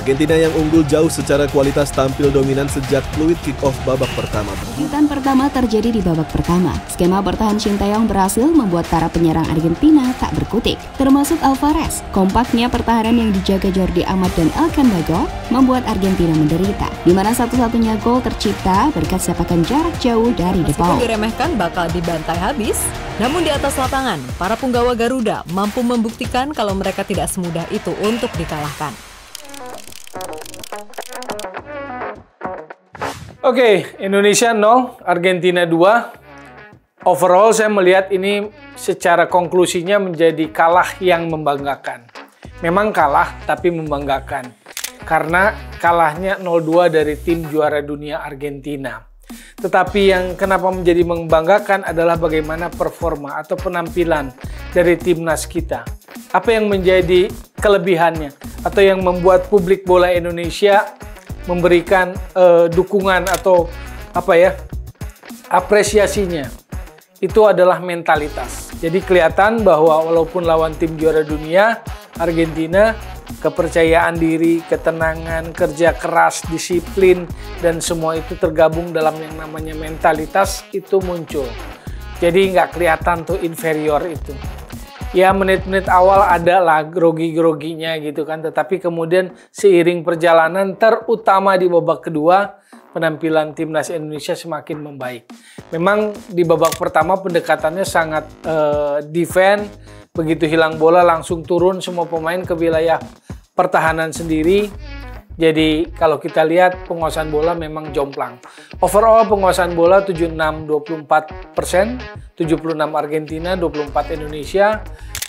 Argentina yang unggul jauh secara kualitas tampil dominan sejak fluid kick-off babak pertama. Kejutan pertama terjadi di babak pertama. Skema bertahan Shin Tae-yong berhasil membuat para penyerang Argentina tak berkutik, termasuk Alvarez. Kompaknya pertahanan yang dijaga Jordi Amat dan Elkan Baggio membuat Argentina menderita, di mana satu-satunya gol tercipta berkat sepakan jarak jauh dari De Paul. Meskipun diremehkan bakal dibantai habis, namun di atas lapangan, para punggawa Garuda mampu membuktikan kalau mereka tidak semudah itu untuk dikalahkan. Oke, Indonesia 0, Argentina 2. Overall saya melihat ini secara konklusinya menjadi kalah yang membanggakan. Memang kalah tapi membanggakan. Karena kalahnya 0-2 dari tim juara dunia Argentina. Tetapi yang kenapa menjadi membanggakan adalah bagaimana performa atau penampilan dari timnas kita. Apa yang menjadi kelebihannya atau yang membuat publik bola Indonesia memberikan dukungan atau apresiasinya. Itu adalah mentalitas. Jadi kelihatan bahwa walaupun lawan tim juara dunia Argentina, kepercayaan diri, ketenangan, kerja keras, disiplin, dan semua itu tergabung dalam yang namanya mentalitas itu muncul. Jadi nggak kelihatan tuh inferior itu. Ya menit-menit awal ada lah grogi-groginya gitu kan, tetapi kemudian seiring perjalanan terutama di babak kedua, penampilan timnas Indonesia semakin membaik. Memang di babak pertama pendekatannya sangat defend, begitu hilang bola langsung turun semua pemain ke wilayah pertahanan sendiri. Jadi kalau kita lihat penguasaan bola memang jomplang. Overall penguasaan bola 76-24%, 76 Argentina, 24 Indonesia.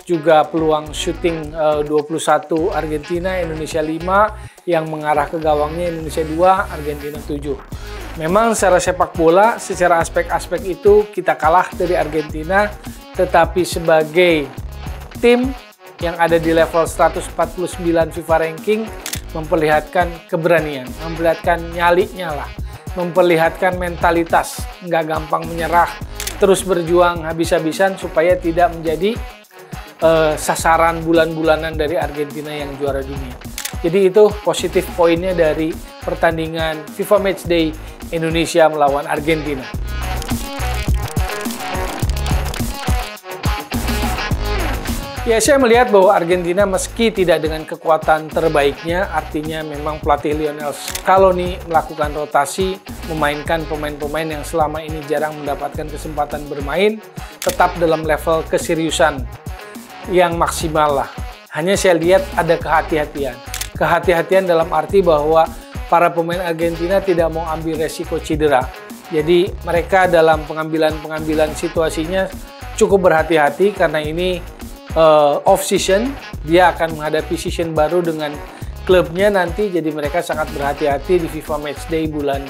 Juga peluang shooting 21 Argentina, Indonesia 5, yang mengarah ke gawangnya Indonesia 2, Argentina 7. Memang secara sepak bola, secara aspek-aspek itu kita kalah dari Argentina, tetapi sebagai tim yang ada di level 149 FIFA ranking, memperlihatkan keberanian, memperlihatkan nyali-nyala, memperlihatkan mentalitas, nggak gampang menyerah, terus berjuang habis-habisan supaya tidak menjadi sasaran bulan-bulanan dari Argentina yang juara dunia. Jadi itu positif poinnya dari pertandingan FIFA Matchday Indonesia melawan Argentina. Ya, saya melihat bahwa Argentina meski tidak dengan kekuatan terbaiknya, artinya memang pelatih Lionel Scaloni melakukan rotasi, memainkan pemain-pemain yang selama ini jarang mendapatkan kesempatan bermain, tetap dalam level keseriusan yang maksimal lah. Hanya saya lihat ada kehati-hatian. Kehati-hatian dalam arti bahwa para pemain Argentina tidak mau ambil resiko cedera. Jadi mereka dalam pengambilan situasinya cukup berhati-hati karena ini off-season, dia akan menghadapi season baru dengan klubnya nanti, jadi mereka sangat berhati-hati di FIFA Matchday bulan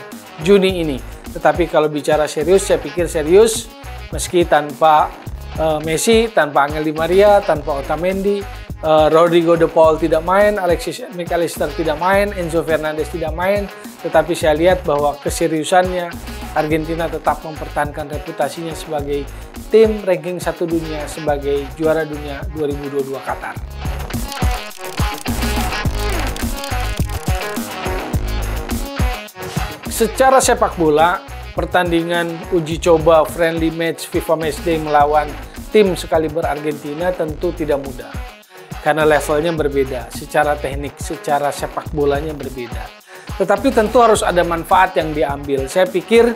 Juni ini. Tetapi kalau bicara serius, saya pikir serius, meski tanpa Messi, tanpa Angel Di Maria, tanpa Otamendi, Rodrigo De Paul tidak main, Alexis McAllister tidak main, Enzo Fernandez tidak main, tetapi saya lihat bahwa keseriusannya Argentina tetap mempertahankan reputasinya sebagai tim ranking 1 dunia, sebagai juara dunia 2022 Qatar. Secara sepak bola, pertandingan uji coba friendly match FIFA Matchday melawan tim sekaliber Argentina tentu tidak mudah. Karena levelnya berbeda, secara teknik, secara sepak bolanya berbeda. Tetapi tentu harus ada manfaat yang diambil. Saya pikir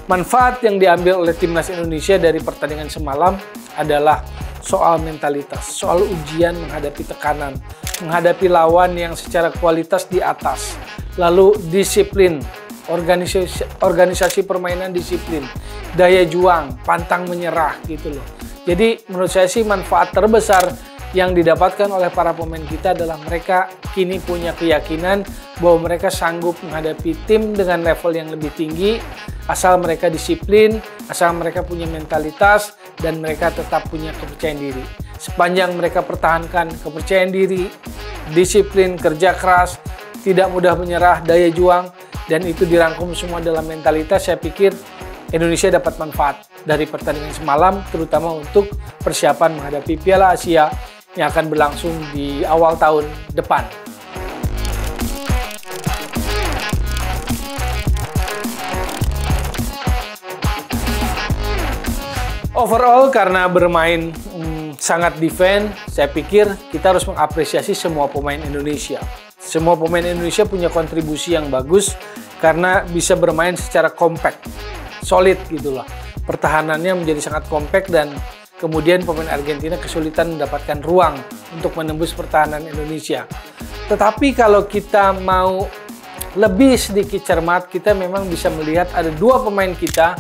manfaat yang diambil oleh timnas Indonesia dari pertandingan semalam adalah soal mentalitas, soal ujian menghadapi tekanan, menghadapi lawan yang secara kualitas di atas, lalu disiplin, organisasi permainan disiplin, daya juang, pantang menyerah gitu loh. Jadi menurut saya sih manfaat terbesar yang didapatkan oleh para pemain kita adalah mereka kini punya keyakinan bahwa mereka sanggup menghadapi tim dengan level yang lebih tinggi asal mereka disiplin, asal mereka punya mentalitas, dan mereka tetap punya kepercayaan diri. Sepanjang mereka pertahankan kepercayaan diri, disiplin, kerja keras, tidak mudah menyerah, daya juang, dan itu dirangkum semua dalam mentalitas, saya pikir Indonesia dapat manfaat dari pertandingan semalam, terutama untuk persiapan menghadapi Piala Asia yang akan berlangsung di awal tahun depan. Overall karena bermain sangat defense, saya pikir kita harus mengapresiasi semua pemain Indonesia. Semua pemain Indonesia punya kontribusi yang bagus karena bisa bermain secara compact, solid gitu loh. Pertahanannya menjadi sangat compact dan kemudian pemain Argentina kesulitan mendapatkan ruang untuk menembus pertahanan Indonesia. Tetapi kalau kita mau lebih sedikit cermat, kita memang bisa melihat ada dua pemain kita,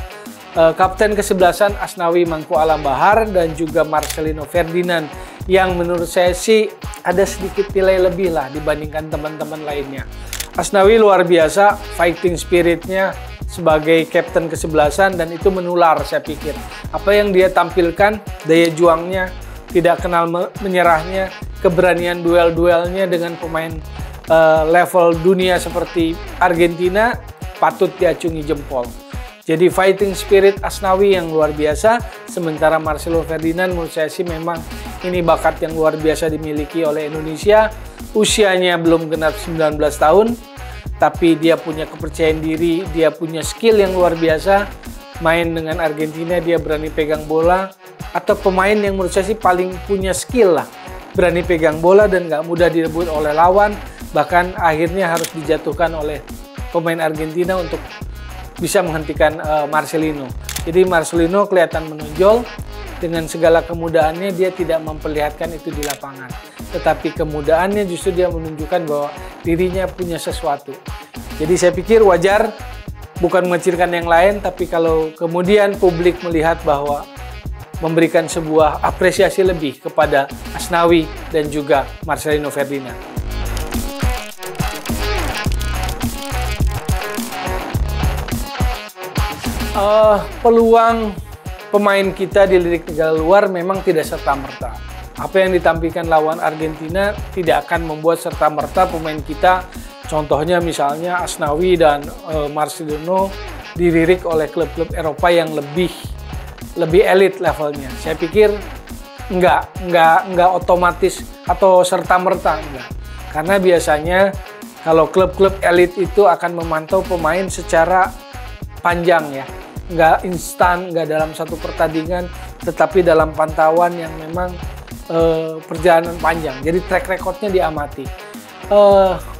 Kapten kesebelasan Asnawi Mangku Alam Bahar dan juga Marcelino Ferdinand, yang menurut saya sih ada sedikit nilai lebih lah dibandingkan teman-teman lainnya. Asnawi luar biasa, fighting spiritnya sebagai kapten kesebelasan dan itu menular saya pikir. Apa yang dia tampilkan, daya juangnya, tidak kenal menyerahnya, keberanian duel-duelnya dengan pemain level dunia seperti Argentina patut diacungi jempol. Jadi fighting spirit Asnawi yang luar biasa, sementara Marcelo Ferdinand menurut saya sih memang ini bakat yang luar biasa dimiliki oleh Indonesia. Usianya belum genap 19 tahun, tapi dia punya kepercayaan diri, dia punya skill yang luar biasa. Main dengan Argentina dia berani pegang bola, atau pemain yang menurut saya sih paling punya skill lah. Berani pegang bola dan gak mudah direbut oleh lawan, bahkan akhirnya harus dijatuhkan oleh pemain Argentina untuk bisa menghentikan Marcelino. Jadi Marcelino kelihatan menonjol dengan segala kemudahannya, dia tidak memperlihatkan itu di lapangan. Tetapi kemudahannya justru dia menunjukkan bahwa dirinya punya sesuatu. Jadi saya pikir wajar, bukan mengecilkan yang lain, tapi kalau kemudian publik melihat bahwa memberikan sebuah apresiasi lebih kepada Asnawi dan juga Marcelino Ferdinand. Peluang pemain kita di lirik negara luar memang tidak serta-merta. Apa yang ditampilkan lawan Argentina tidak akan membuat serta-merta pemain kita, contohnya misalnya Asnawi dan Marcelino, dilirik oleh klub-klub Eropa yang lebih elit levelnya. Saya pikir enggak otomatis atau serta-merta enggak. Karena biasanya kalau klub-klub elit itu akan memantau pemain secara panjang ya. Nggak instan, nggak dalam satu pertandingan, tetapi dalam pantauan yang memang perjalanan panjang. Jadi track recordnya diamati.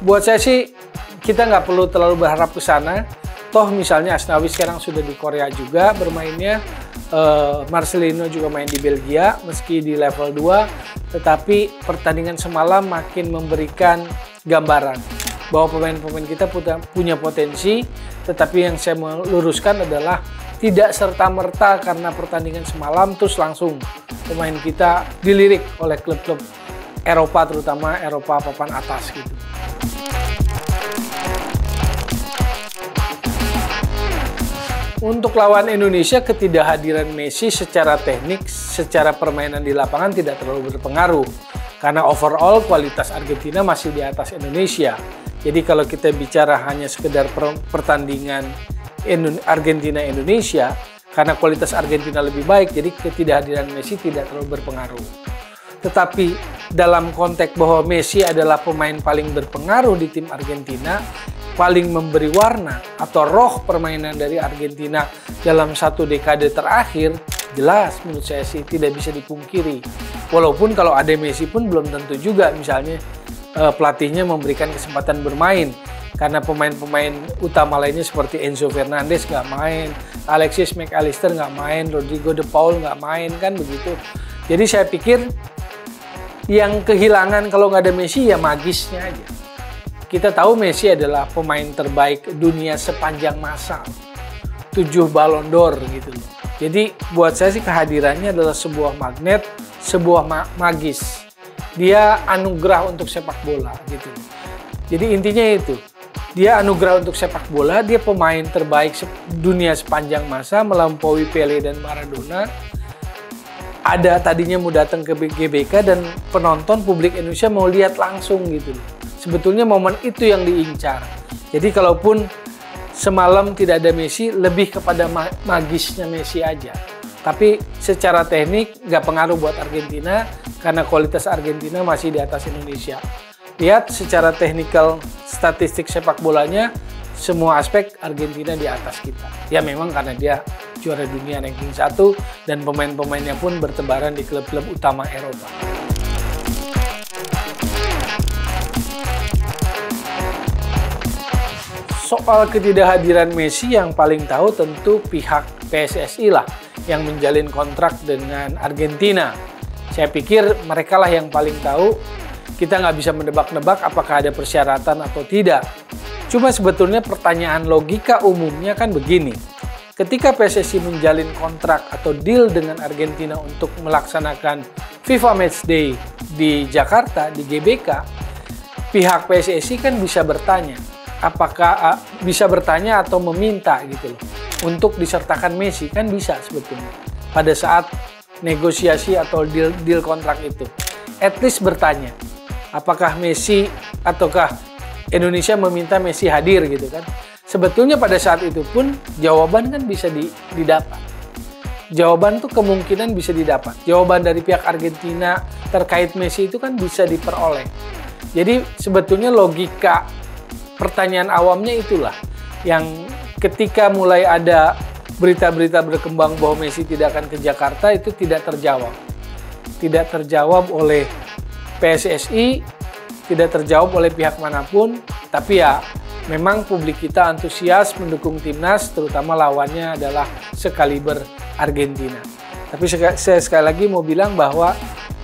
Buat saya sih kita nggak perlu terlalu berharap ke sana. Toh misalnya Asnawi sekarang sudah di Korea juga bermainnya, Marcelino juga main di Belgia meski di level 2, tetapi pertandingan semalam makin memberikan gambaran bahwa pemain-pemain kita punya potensi, tetapi yang saya meluruskan adalah tidak serta-merta karena pertandingan semalam terus langsung pemain kita dilirik oleh klub-klub Eropa, terutama Eropa papan atas gitu. Untuk lawan Indonesia, ketidakhadiran Messi secara teknik, secara permainan di lapangan tidak terlalu berpengaruh. Karena overall kualitas Argentina masih di atas Indonesia. Jadi kalau kita bicara hanya sekedar pertandingan Argentina-Indonesia, karena kualitas Argentina lebih baik, jadi ketidakhadiran Messi tidak terlalu berpengaruh. Tetapi dalam konteks bahwa Messi adalah pemain paling berpengaruh di tim Argentina, paling memberi warna atau roh permainan dari Argentina dalam satu dekade terakhir, jelas menurut saya sih tidak bisa dipungkiri. Walaupun kalau ada Messi pun belum tentu juga misalnya pelatihnya memberikan kesempatan bermain. Karena pemain-pemain utama lainnya seperti Enzo Fernandez nggak main, Alexis McAllister nggak main, Rodrigo De Paul nggak main, kan begitu. Jadi saya pikir yang kehilangan kalau nggak ada Messi ya magisnya aja. Kita tahu Messi adalah pemain terbaik dunia sepanjang masa, 7 Ballon d'Or gitu loh. Jadi buat saya sih kehadirannya adalah sebuah magnet, sebuah magis. Dia anugerah untuk sepak bola gitu. Jadi intinya itu. Dia anugerah untuk sepak bola, dia pemain terbaik dunia sepanjang masa, melampaui Pele dan Maradona. Ada tadinya mau datang ke GBK dan penonton publik Indonesia mau lihat langsung gitu. Sebetulnya momen itu yang diincar. Jadi kalaupun semalam tidak ada Messi, lebih kepada magisnya Messi aja. Tapi secara teknik nggak pengaruh buat Argentina karena kualitas Argentina masih di atas Indonesia. Lihat secara teknikal statistik sepak bolanya, semua aspek Argentina di atas kita. Ya memang karena dia juara dunia ranking 1 dan pemain-pemainnya pun bertebaran di klub-klub utama Eropa. Soal ketidakhadiran Messi yang paling tahu tentu pihak PSSI lah yang menjalin kontrak dengan Argentina. Saya pikir mereka lah yang paling tahu. Kita nggak bisa menebak-nebak apakah ada persyaratan atau tidak. Cuma sebetulnya pertanyaan logika umumnya kan begini. Ketika PSSI menjalin kontrak atau deal dengan Argentina untuk melaksanakan FIFA Matchday di Jakarta, di GBK, pihak PSSI kan bisa bertanya. Apakah bisa bertanya atau meminta gitu loh untuk disertakan Messi, kan bisa sebetulnya pada saat negosiasi atau deal kontrak itu. At least bertanya apakah Messi ataukah Indonesia meminta Messi hadir gitu kan. Sebetulnya pada saat itu pun jawaban kan bisa didapat. Jawaban tuh kemungkinan bisa didapat. Jawaban dari pihak Argentina terkait Messi itu kan bisa diperoleh. Jadi sebetulnya logika pertanyaan awamnya itulah yang ketika mulai ada berita-berita berkembang bahwa Messi tidak akan ke Jakarta itu tidak terjawab. Tidak terjawab oleh PSSI, tidak terjawab oleh pihak manapun, tapi ya memang publik kita antusias mendukung timnas, terutama lawannya adalah sekaliber Argentina. Tapi saya sekali lagi mau bilang bahwa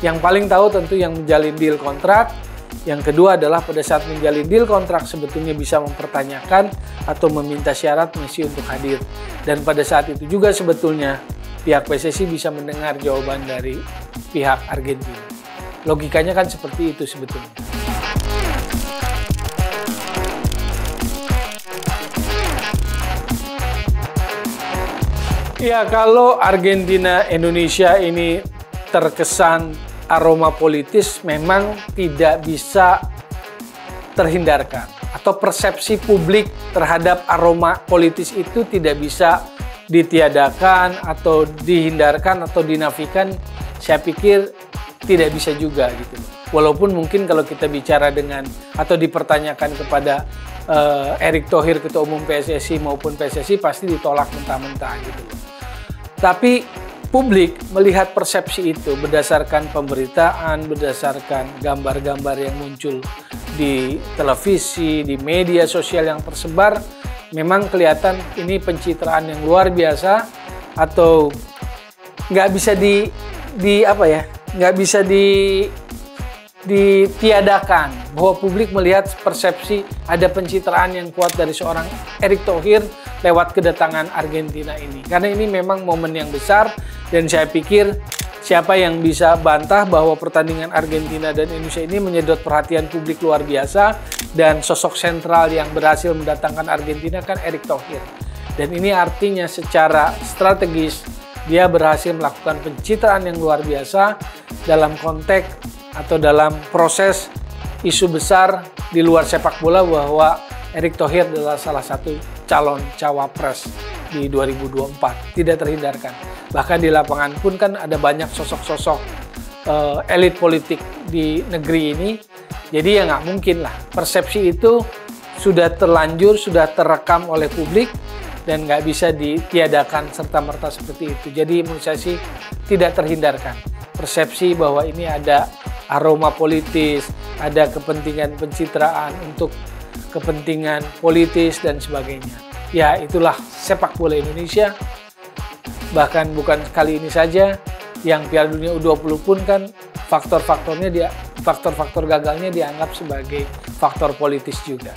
yang paling tahu tentu yang menjalin deal kontrak. Yang kedua adalah pada saat menjalin deal kontrak sebetulnya bisa mempertanyakan atau meminta syarat Messi untuk hadir. Dan pada saat itu juga sebetulnya pihak PSSI bisa mendengar jawaban dari pihak Argentina. Logikanya kan seperti itu sebetulnya. Ya, kalau Argentina Indonesia ini terkesan aroma politis memang tidak bisa terhindarkan, atau persepsi publik terhadap aroma politis itu tidak bisa ditiadakan atau dihindarkan atau dinafikan. Saya pikir tidak bisa juga gitu. Walaupun mungkin kalau kita bicara dengan atau dipertanyakan kepada Erick Thohir, Ketua Umum PSSI maupun PSSI, pasti ditolak mentah-mentah gitu. Tapi publik melihat persepsi itu berdasarkan pemberitaan, berdasarkan gambar-gambar yang muncul di televisi, di media sosial yang tersebar, memang kelihatan ini pencitraan yang luar biasa atau nggak bisa nggak bisa ditiadakan bahwa publik melihat persepsi ada pencitraan yang kuat dari seorang Erick Thohir lewat kedatangan Argentina ini. Karena ini memang momen yang besar. Dan saya pikir siapa yang bisa bantah bahwa pertandingan Argentina dan Indonesia ini menyedot perhatian publik luar biasa, dan sosok sentral yang berhasil mendatangkan Argentina kan Erick Thohir. Dan ini artinya secara strategis dia berhasil melakukan pencitraan yang luar biasa dalam konteks atau dalam proses isu besar di luar sepak bola bahwa Erick Thohir adalah salah satu calon cawapres di 2024. Tidak terhindarkan. Bahkan di lapangan pun kan ada banyak sosok-sosok elit politik di negeri ini. Jadi ya nggak mungkin lah. Persepsi itu sudah terlanjur, sudah terekam oleh publik dan nggak bisa ditiadakan serta-merta seperti itu. Jadi menurut saya sih tidak terhindarkan. Persepsi bahwa ini ada aroma politis, ada kepentingan pencitraan untuk kepentingan politis dan sebagainya. Ya itulah sepak bola Indonesia. Bahkan bukan kali ini saja, yang Piala Dunia U20 pun kan faktor gagalnya dianggap sebagai faktor politis juga.